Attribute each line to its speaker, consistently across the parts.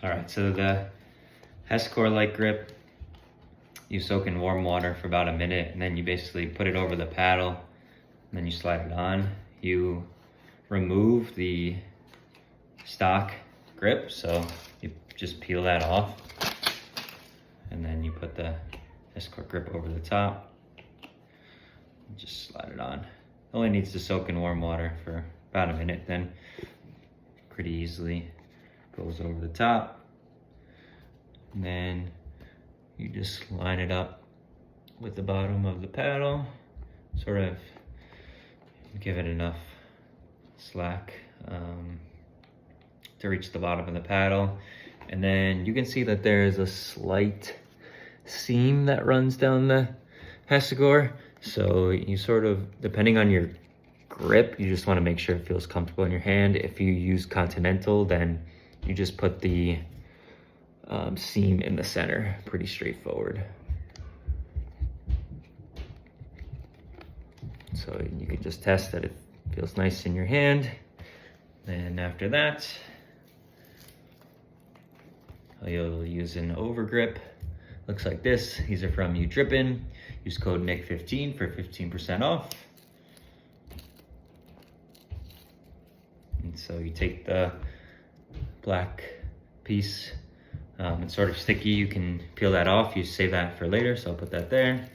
Speaker 1: All right, so the Hesacore-like grip, you soak in warm water for about a minute, and then you basically put it over the paddle, and then you slide it on. You remove the stock grip, so you just peel that off, and then you put the Hesacore grip over the top, and just slide it on. It only needs to soak in warm water for about a minute, then pretty easily goes over the top. And then you just line it up with the bottom of the paddle, sort of give it enough slack to reach the bottom of the paddle. And then you can see that there is a slight seam that runs down the Hesacore. So you sort of, depending on your grip, you just want to make sure it feels comfortable in your hand. If you use Continental, then you just put the seam in the center. Pretty straightforward. So you can just test that it feels nice in your hand. Then after that, you'll use an Overgrip. Looks like this. These are from DUPR. Use code NICK15 for 15% off. And so you take the black piece, it's sort of sticky, you can peel that off, you save that for later, so I'll put that there.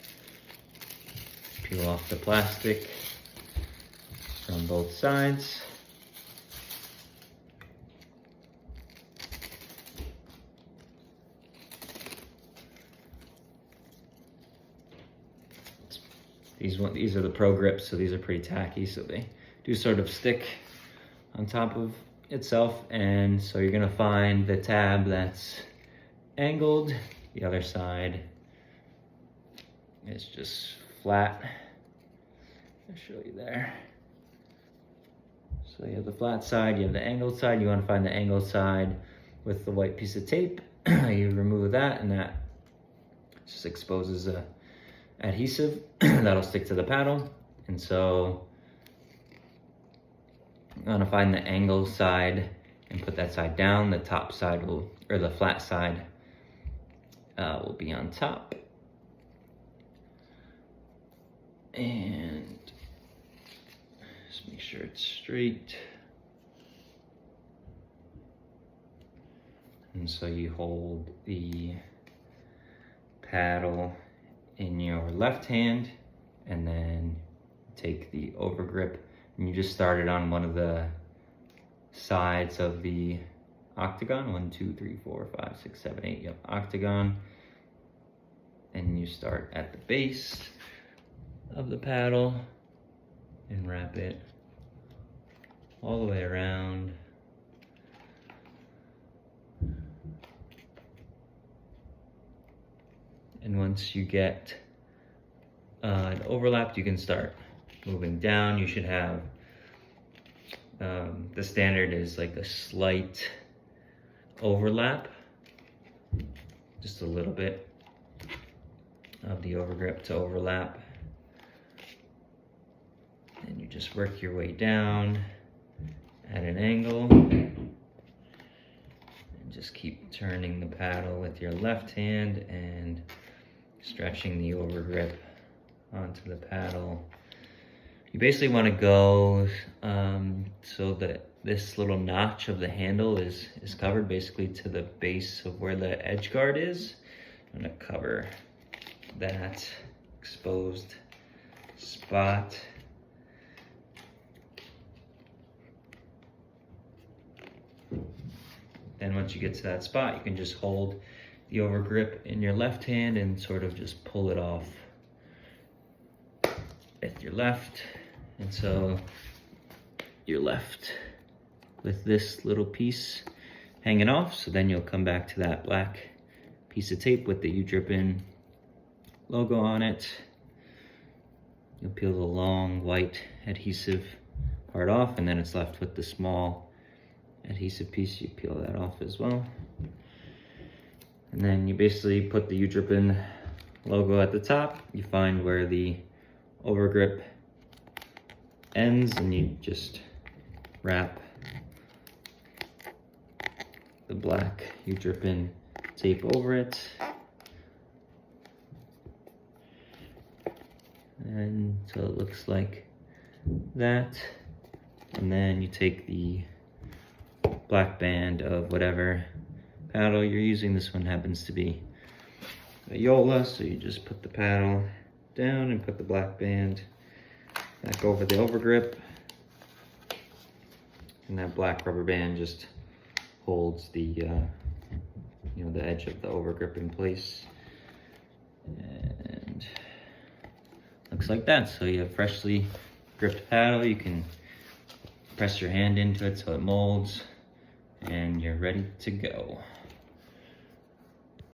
Speaker 1: Peel off the plastic from both sides. These are the Pro Grips, so these are pretty tacky, so they do sort of stick on top of itself. And so you're gonna find the tab that's angled. The other side is just flat. I'll show you there. So you have the flat side, you have the angled side. You wanna find the angled side with the white piece of tape. You remove that, and that just exposes a adhesive that'll stick to the paddle. And so I'm gonna find the angle side and put that side down. The top side will, or the flat side will be on top. And just make sure it's straight. And so you hold the paddle in your left hand, and then take the Overgrip, and you just start it on one of the sides of the octagon. 1, 2, 3, 4, 5, 6, 7, 8. Yep, octagon. And you start at the base of the paddle and wrap it all the way around. And once you get it overlapped, you can start moving down. You should have, the standard is like a slight overlap, just a little bit of the Overgrip to overlap. And you just work your way down at an angle, and just keep turning the paddle with your left hand and stretching the Overgrip onto the paddle. You basically want to go so that this little notch of the handle is covered basically to the base of where the edge guard is. I'm going to cover that exposed spot. Then once you get to that spot, you can just hold the Overgrip in your left hand and sort of just pull it off with your left. And so you're left with this little piece hanging off. So then you'll come back to that black piece of tape with the DUPR logo on it. You'll peel the long white adhesive part off, and then it's left with the small adhesive piece. You peel that off as well. And then you basically put the DUPR logo at the top. You find where the Overgrip ends, and you just wrap the black U-drip-in tape over it. And so it looks like that. And then you take the black band of whatever paddle you're using. This one happens to be a Yola, so you just put the paddle down and put the black band back over the overgrip. And that black rubber band just holds the you know, the edge of the overgrip in place. And looks like that. So you have freshly gripped paddle. You can press your hand into it so it molds, and you're ready to go.